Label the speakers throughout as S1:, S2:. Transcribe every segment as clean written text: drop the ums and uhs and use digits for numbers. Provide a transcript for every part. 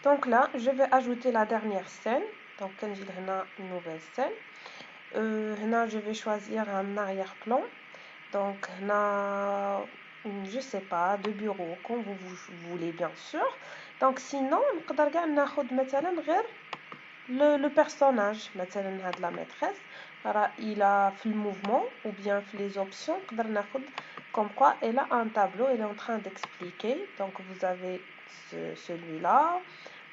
S1: Donc là, je vais ajouter la dernière scène. Donc, كنجي لهنا une nouvelle scène. Là, je vais choisir un arrière-plan. Donc, là, je sais pas, de bureau, comme vous voulez bien sûr. Donc, sinon, نقدر كاع ناخد مثلا غير le personnage, مثلا هاد la maîtresse. راه il a fait le mouvement ou bien fait les options. نقدر ناخد comme quoi elle a un tableau, elle est en train d'expliquer. Donc, vous avez celui-là.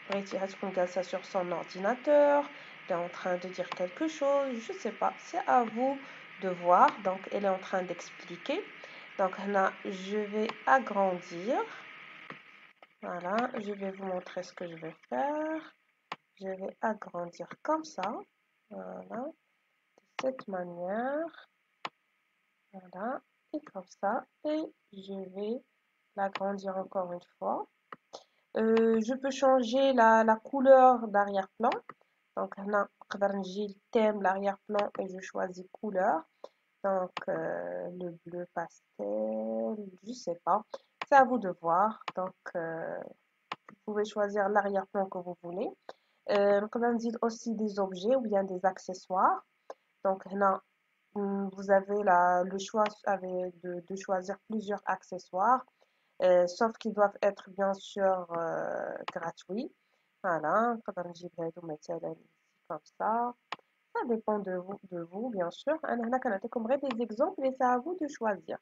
S1: Après, tu regarde ça sur son ordinateur. Elle est en train de dire quelque chose. Je sais pas. C'est à vous de voir. Donc, elle est en train d'expliquer. Donc, là, je vais agrandir. Voilà. Je vais vous montrer ce que je vais faire. Je vais agrandir comme ça. Voilà. De cette manière. Voilà. Et comme ça. Et je vais l'agrandir encore une fois. Je peux changer la couleur d'arrière-plan. Donc, là, j'ai le thème, l'arrière-plan et je choisis couleur. Donc, le bleu pastel, je sais pas. C'est à vous de voir. Donc, vous pouvez choisir l'arrière-plan que vous voulez. On dit aussi des objets ou bien des accessoires. Donc, là, vous avez le choix de choisir plusieurs accessoires. Sauf qu'ils doivent être bien sûr gratuits. Voilà, comme ça. Ça dépend de vous bien sûr. أنا كنعطيكم غير des exemples et c'est à vous de choisir.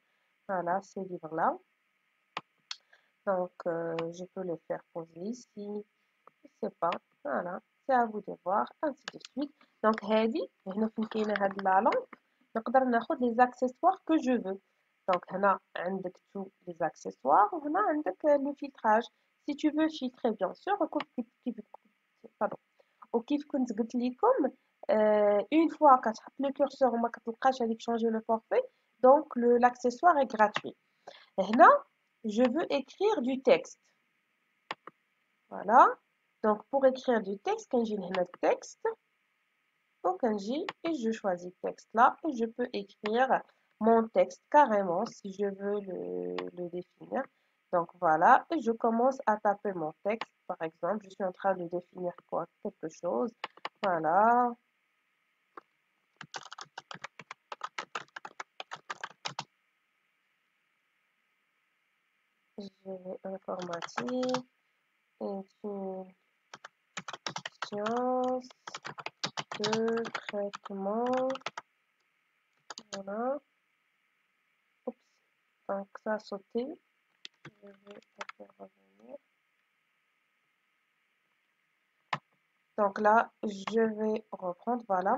S1: Voilà, ces livres-là. Donc, je peux les faire poser ici. Je sais pas. Voilà, c'est à vous de voir, ainsi de suite. Donc, هذه هنا فين كاينة هاد la lampe. نقدر ناخد les accessoires que je veux. Donc, هنا عندك tous les accessoires وهنا عندك le filtrage. Si tu veux filtrer bien sûr, pardon. وكيف كنت قلت لكم une fois كتحط le curseur وما كتلقاش هذيك changer le forfait, donc l'accessoire est gratuit. هنا je veux écrire du texte. Voilà. Donc pour écrire du texte, كنجي لهنا texte وكنجي et je choisis texte là et je peux écrire mon texte carrément si je veux le définir. Donc voilà, et je commence à taper mon texte. Par exemple, je suis en train de définir quoi, quelque chose. Voilà. Je vais informatique est une science de traitement. Voilà. Oups. Donc ça a sauté. Je vais le faire revenir. Donc là, je vais reprendre. Voilà.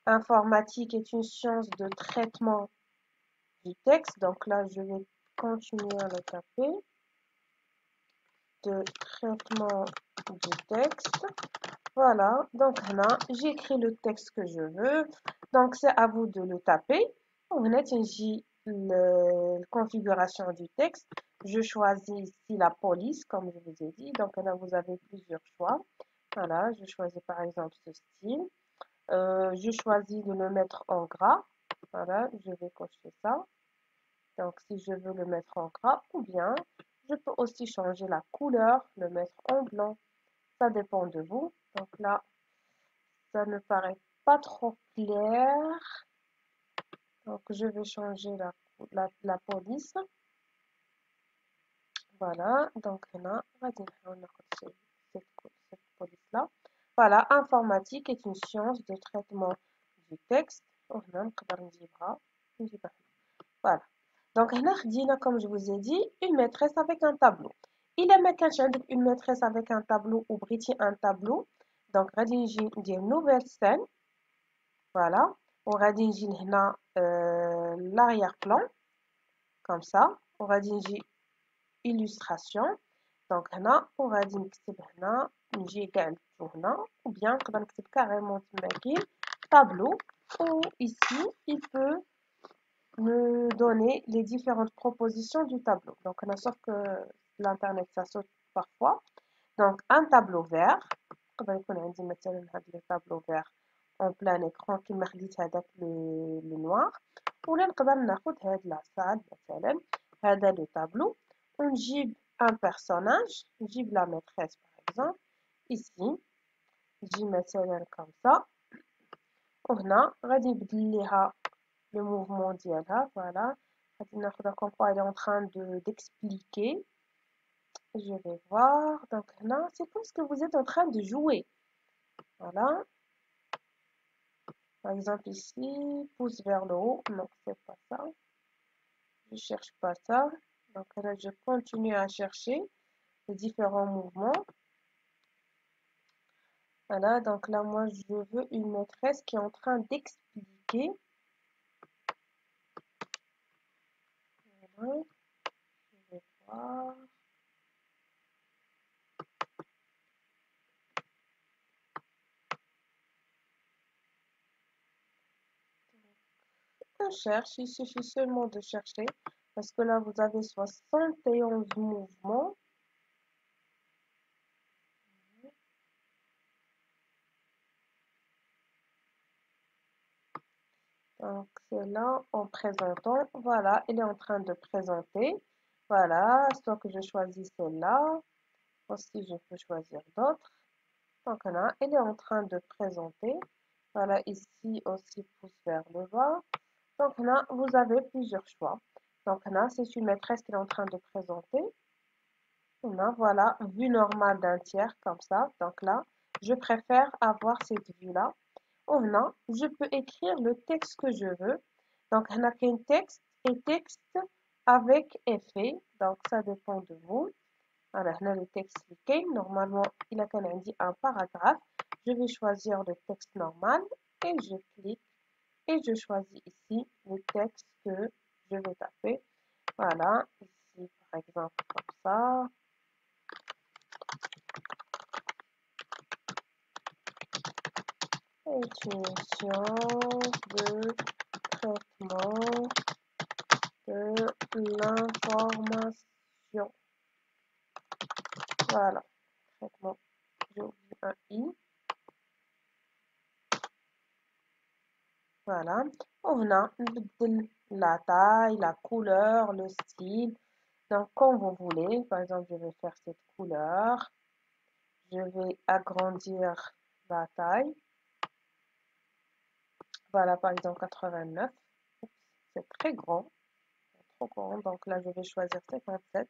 S1: Informatique est une science de traitement du texte. Donc là, je vais continuer à le taper. De traitement du texte. Voilà, donc là, j'écris le texte que je veux. Donc, c'est à vous de le taper. Vous j'ai la configuration du texte. Je choisis ici la police, comme je vous ai dit. Donc, là, vous avez plusieurs choix. Voilà, je choisis par exemple ce style. Je choisis de le mettre en gras. Voilà, je vais cocher ça. Donc, si je veux le mettre en gras, ou bien, je peux aussi changer la couleur, le mettre en blanc. Ça dépend de vous. Donc là, ça ne paraît pas trop clair. Donc, je vais changer la police. Voilà. Donc, là, cette police-là. Voilà. Informatique est une science de traitement du texte. Voilà. Donc, là, comme je vous ai dit, une maîtresse avec un tableau. Il est une maîtresse avec un tableau ou un tableau. Donc, j'ai une nouvelle scène. Voilà. On va dire l'arrière-plan. Comme ça. On va dire illustration. Donc, là, on va dire j'ai ou bien on va carrément tableau. Ou ici, il peut me donner les différentes propositions du tableau. Donc, on a sauf que l'internet, ça saute parfois. Donc, un tableau vert. On va le tableau vert en plein écran qui خليت هذاك le noir. ولا نقدر ناخذ هاد la salle مثلا هذا le tableau ونجيب un personnage نجيب la maîtresse par exemple ici تجي مثلا comme ça وهنا غادي نبدل ليها le mouvement ديالها voilà غادي ناخدها comme quoi elle est en train d'expliquer. Je vais voir donc هنا c'est comme ce que vous êtes en train de jouer voilà. Par exemple ici, pouce vers le haut, non, c'est pas ça. Je cherche pas ça. Donc là, je continue à chercher les différents mouvements. Voilà, donc là, moi, je veux une maîtresse qui est en train d'expliquer. Voilà, je vais voir. On cherche, il suffit seulement de chercher. Parce que là, vous avez 71 mouvements. Donc, c'est là en présentant. Voilà, elle est en train de présenter. Voilà, soit que je choisis celle-là. Aussi, je peux choisir d'autres. Donc là, elle est en train de présenter. Voilà, ici aussi, pouce vers le bas. Donc là, vous avez plusieurs choix. Donc là, c'est une maîtresse qui est en train de présenter. Là, voilà, vue normale d'un tiers, comme ça. Donc là, je préfère avoir cette vue-là. Là, je peux écrire le texte que je veux. Donc, on a qu'un texte et texte avec effet. Donc, ça dépend de vous. Alors, là, le texte qui normalement, il a quand même dit un paragraphe. Je vais choisir le texte normal et je clique et je choisis ici le texte que je vais taper. Voilà, ici par exemple comme ça. Est une science de traitement de l'information. Voilà, traitement, j'ai oublié un i. Voilà, on a la taille, la couleur, le style. Donc, comme vous voulez, par exemple, je vais faire cette couleur. Je vais agrandir la taille. Voilà, par exemple, 89. C'est très grand, trop grand. Donc là, je vais choisir 57.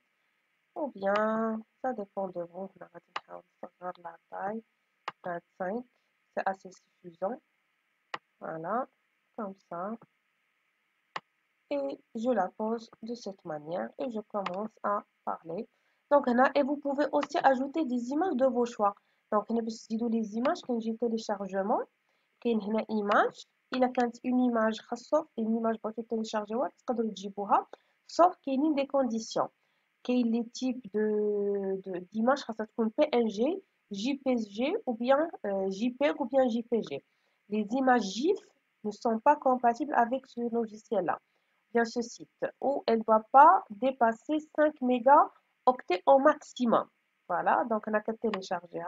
S1: Ou bien, ça dépend de vous. On va la taille, 25. C'est assez suffisant. Voilà, comme ça. Et je la pose de cette manière et je commence à parler. Donc, et vous pouvez aussi ajouter des images de vos choix. Donc, les images quand j'ai téléchargement, كاين هنا image إلا كانت une image خاصة une image بغيتو تيليشارجيوها تقدروا تجيبوها sauf كاينين des conditions. كاين les types d'images خاصها تكون PNG, JPG ou bien JPEG ou bien JPG. Les images GIF ne sont pas compatibles avec ce logiciel-là, bien ce site, où elle ne doit pas dépasser 5 mégaoctets au maximum. Voilà, donc on a qu'à télécharger.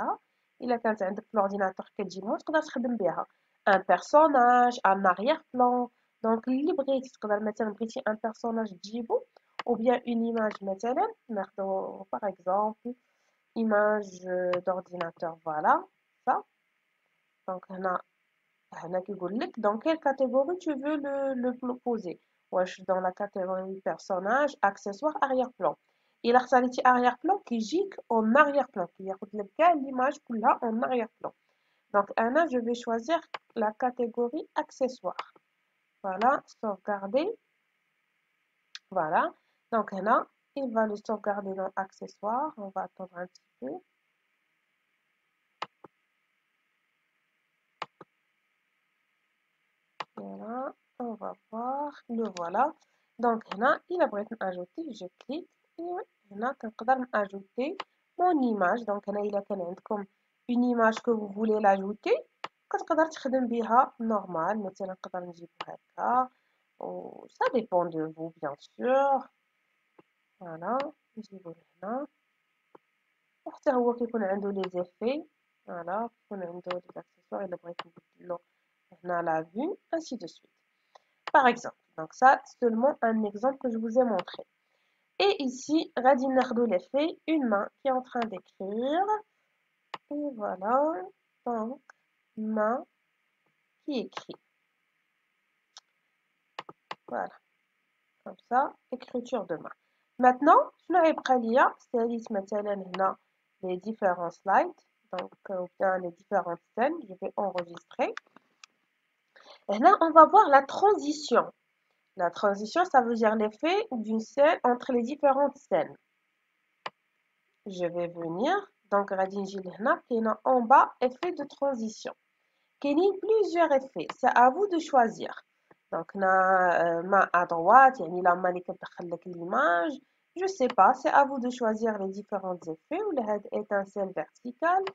S1: Il a qu'à عندك l'ordinateur كتجيبها تقدر تخدم بها un personnage, un arrière-plan. Donc اللي بغيتي تقدر مثلا بغيتي un personnage تجيبو ou bien une image مثلا ناخدو par exemple image d'ordinateur voilà ça. Donc هنا كيقول لك dans quelle catégorie tu veux le poser. واش dans la catégorie personnage, accessoire, arrière-plan. Il a اختاريتي arrière-plan كيجيك en arrière-plan كياخد لك كاع l'image كلها en arrière-plan. Donc Anna, je vais choisir la catégorie accessoire. Voilà, sauvegarder. Voilà. Donc Anna, il va le sauvegarder dans accessoires. On va attendre un petit peu. Voilà, on va voir. Le voilà. Donc là, il a besoin ajouter. Je clique et là, on peut ajouter mon image. Donc là, il a comme une image que vous voulez l'ajouter. كتقدر تخدم بها normal. مثلا نقدر نجيبها هكا. Ça dépend de vous, bien sûr. Voilà, نجيبو هنا. وحتى هو كيكون عنده les effets. Voilà, كيكون عنده les accessoires. إلا بغيت نبدلو هنا la vue, ainsi de suite. Par exemple, donc ça, seulement un exemple que je vous ai montré. Et ici, غادي ناخدو l'effet, une main qui est en train d'écrire. Et voilà, donc, main qui écrit. Voilà, comme ça, écriture de main. Maintenant, je vais les différents slides, donc, ou bien les différentes scènes, je vais enregistrer. Et là, on va voir la transition. La transition, ça veut dire l'effet d'une scène entre les différentes scènes. Je vais venir, donc, en bas, effet de transition. Il y a plusieurs effets, c'est à vous de choisir. Donc, on a main à droite, il y a la main qui l'image. Je ne sais pas, c'est à vous de choisir les différents effets ou les étincelles verticales.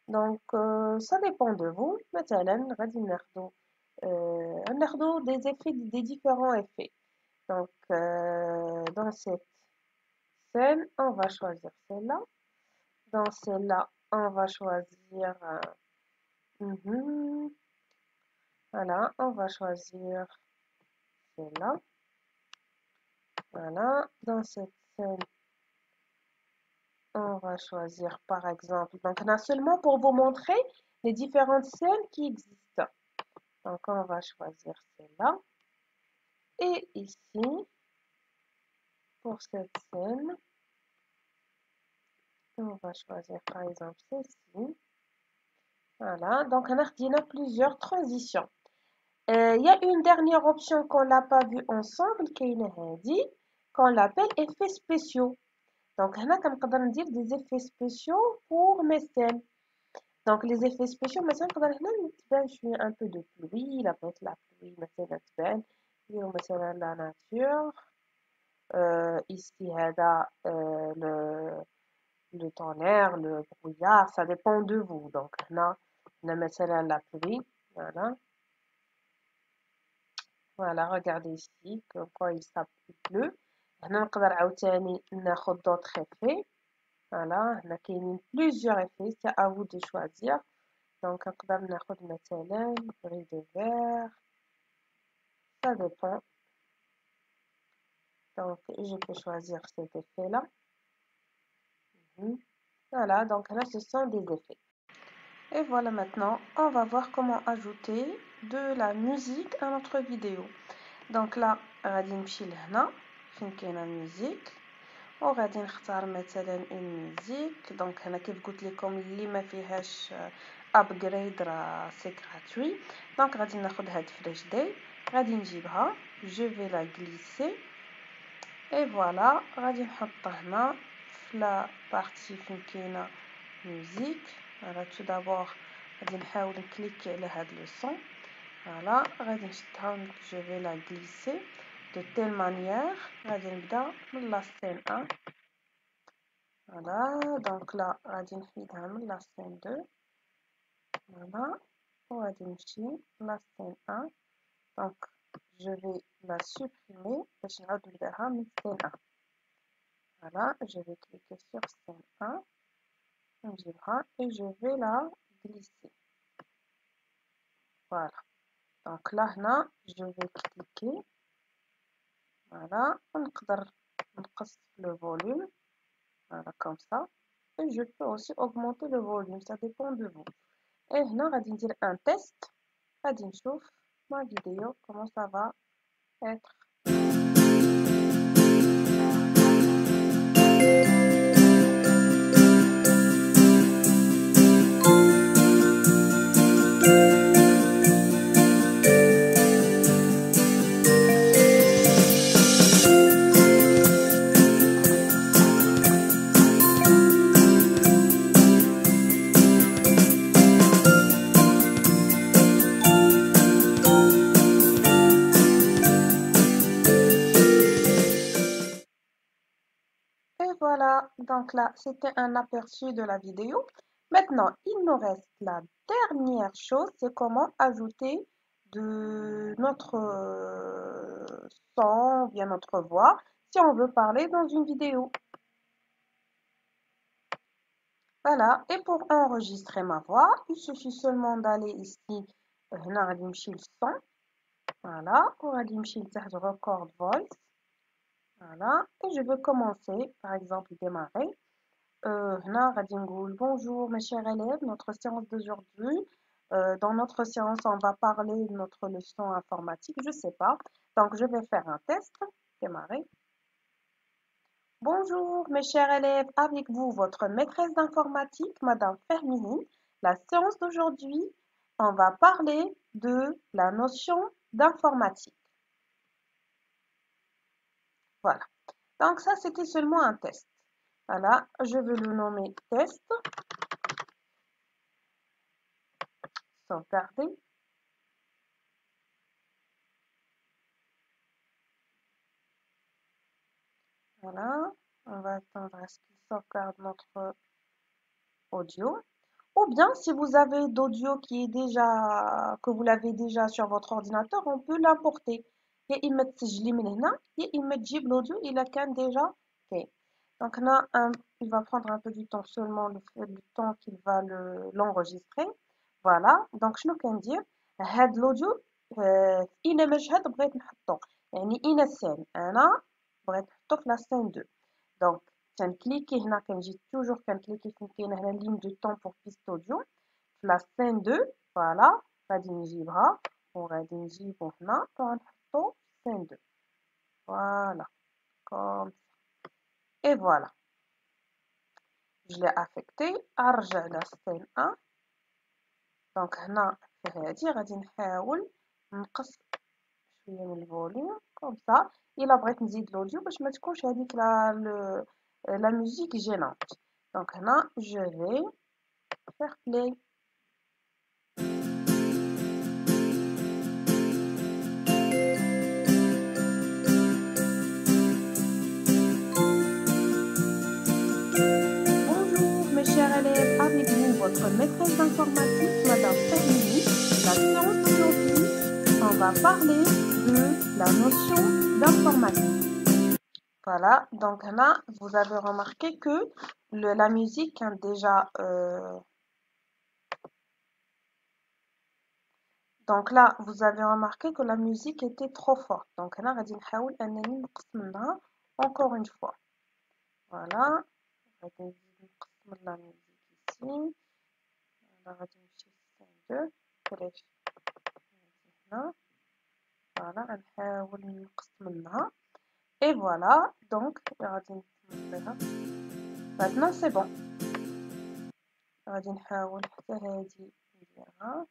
S1: Donc, ça dépend de vous. Maintenant, on a des effets, des différents effets. Donc, dans cette scène, on va choisir celle-là. Dans celle-là, on va choisir... voilà, on va choisir celle-là. Voilà, dans cette scène, on va choisir par exemple. Donc, on a seulement pour vous montrer les différentes scènes qui existent. Donc, on va choisir celle-là. Et ici, pour cette scène, on va choisir par exemple celle-ci. Voilà, donc on a plusieurs transitions. Il y a une dernière option qu'on n'a pas vue ensemble, qui est qu'on l'appelle effets spéciaux. Donc, on a des effets spéciaux pour mes scènes. Donc, les effets spéciaux, مثلا نقدر هنا نتبان شوية un peu de pluie, la pluie مثلا تبان ou مثلا la nature. Ici هذا le tonnerre, le brouillard, ça dépend de vous. Donc, هنا مثلا la pluie, voilà. Voilà, regardez ici, quoi il pleut. هنا نقدر عاوتاني ناخد d'autres effets. Voilà, on a plusieurs effets, c'est à vous de choisir. Donc, نقدر ناخد مثلا gris de verre, ça dépend. Donc, je peux choisir cet effet-là. Voilà, donc là, ce sont des effets. Et voilà, maintenant, on va voir comment ajouter de la musique à notre vidéo. Donc là, غادي نمشي لهنا فين كاينه musique. وغادي نختار مثلا une musique. Donc هنا كيف قلت لكم اللي ما فيهاش upgrade راه سي gratuit. Donc غادي ناخذ هاد فريش داي غادي نجيبها je vais la glisser et voilà غادي نحطها هنا في لا بارتي فين كاينه musique. voilà tout d'abord غادي نحاول نكليكي على هاد لو son. voilà غادي نشدها je vais la glisser de telle manière غادي نبدا من la scène 1. Voilà, donc là, غادي نحيدها من la scène 2. Voilà, وغادي نمشي la scène 1. Donc, je vais la supprimer باش نعاود نبداها من scène 1. Voilà, je vais cliquer sur scène 1. نجيبها et je vais la glisser. Voilà, donc là, هنا, je vais cliquer. Voilà, ونقدر نقص le volume. Voilà, comme ça. Et je peux aussi augmenter le volume, ça dépend de vous. Et هنا غادي ندير un test. غادي نشوف ma vidéo comment ça va être. Et voilà, donc là, c'était un aperçu de la vidéo. Maintenant, il nous reste la dernière chose, c'est comment ajouter de notre son, ou bien notre voix, si on veut parler dans une vidéo. Voilà, et pour enregistrer ma voix, il suffit seulement d'aller ici, هنا غادي نمشي للصون. Voilà, وغادي نمشي لتحت record voice. Voilà, et je vais commencer, par exemple, démarrer. Bonjour mes chers élèves, notre séance d'aujourd'hui. Dans notre séance, on va parler de notre leçon informatique, je sais pas. Donc, je vais faire un test. Démarrer. Bonjour mes chers élèves, avec vous votre maîtresse d'informatique, Madame Fermini. La séance d'aujourd'hui, on va parler de la notion d'informatique. Voilà. Donc ça, c'était seulement un test. Voilà, je vais le nommer test. Sauvegarder. Voilà, on va attendre à ce qu'il sauvegarde notre audio. Ou bien, si vous avez d'audio que vous l'avez déjà sur votre ordinateur, on peut l'importer. يا إما تسجلي من هنا يا إما تجيب l'audio il a كان déjà fait. Donc là, il va prendre un peu du temps seulement le temps qu'il va l'enregistrer. Voilà. Donc شنو كندير هاد l'audio إلى مشهد بغيت نحطو يعني إلى scène أنا بغيت نحطو في la scène 2. Donc كنكليكي هنا كنجي توجور كنكليكي فين كاينه هنا لين دو طون بور بيست اوديو في لا سين 2 فوالا غادي نجيبها وغادي نجيبو هنا وغنحطو سين 2 فوالا كوم اي فوالا جو لي افيكتي ارجع لا سين 1 دونك هنا في هادي غادي نحاول نقص شويه من الفوليوم كوم سا الا بغيت نزيد الاوديو باش ما تكونش هذيك لا ميوزيك جينونت دونك هنا جو في faire play. Bonjour mes chers élèves, avec vous votre maîtresse d'informatique, Madame Fermini. La séance d'aujourd'hui, on va parler de la notion d'informatique. Voilà, donc là, vous avez remarqué que la musique a déjà... Donc là, vous avez remarqué que la musique était trop forte. Donc là, غادي نحاول أنني نقص منها encore une fois. Voilà. غادي نزيد نقص من لا ميوزيك ici. غادي نمشي ل 2 بلاش هنا فوالا غنحاول نقص منها اي فوالا دونك غادي نطيها maintenant c'est bon غادي نحاول حتى هادي نديرها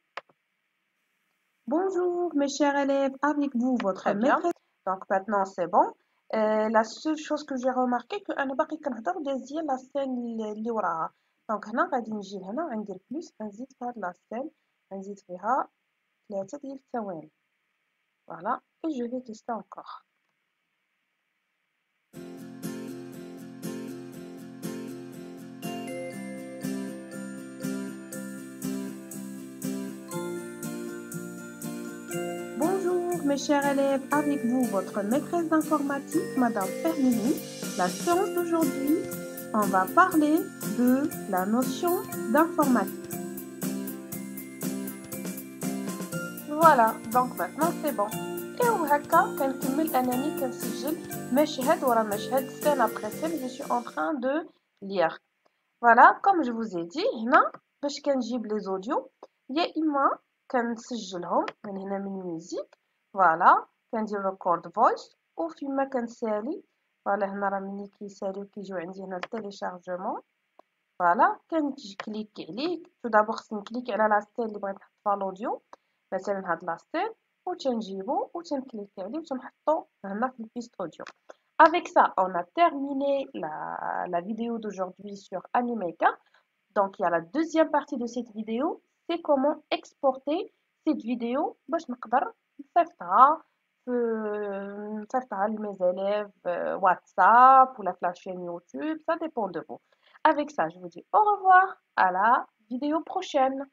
S1: Bonjour mes chers élèves, avec vous votre maîtresse. Donc maintenant c'est bon. La seule chose que j'ai remarqué que أنا باقي كنهضر دازية لا سين اللي وراها. دونك هنا غادي نجي لهنا غندير بليس غنزيد في هاد لا سين غنزيد فيها 3 ديال الثواني. Voilà, et je vais tester encore. Bonjour mes chers élèves, avec vous votre maîtresse d'informatique, Madame Fermini. La séance d'aujourd'hui, on va parler de la notion d'informatique. Voilà, donc maintenant c'est bon. Et وهكا كنكمل أنني كنسجل مشهد ورا مشهد scène après scène, je suis en train de lire. Voilà, comme je vous ai dit, هنا باش كنجيب les audios يا إما كنسجلهم من هنا من ميوزيك فوالا كندير ريكورد فويس وفيما كنسالي فوالا هنا راه ملي كيساليو كيجيو عندي هنا التيليشارجمون فوالا كنكليكي عليه تو دابور خصني نكليكي على لاستيل اللي بغيت نحط فيها الاوديو مثلا هاد لاستيل وتنجيبو وتنكليكي عليه وتنحطو هنا في البيست اوديو. Avec ça, on a terminé la vidéo d'aujourd'hui sur Animaker. Donc, il y a la deuxième partie de cette vidéo, c'est comment exporter cette vidéo باش نقدر نصيفطها لميز élèves WhatsApp ou la chaîne YouTube, ça dépend de vous. Avec ça, je vous dis au revoir, à la vidéo prochaine.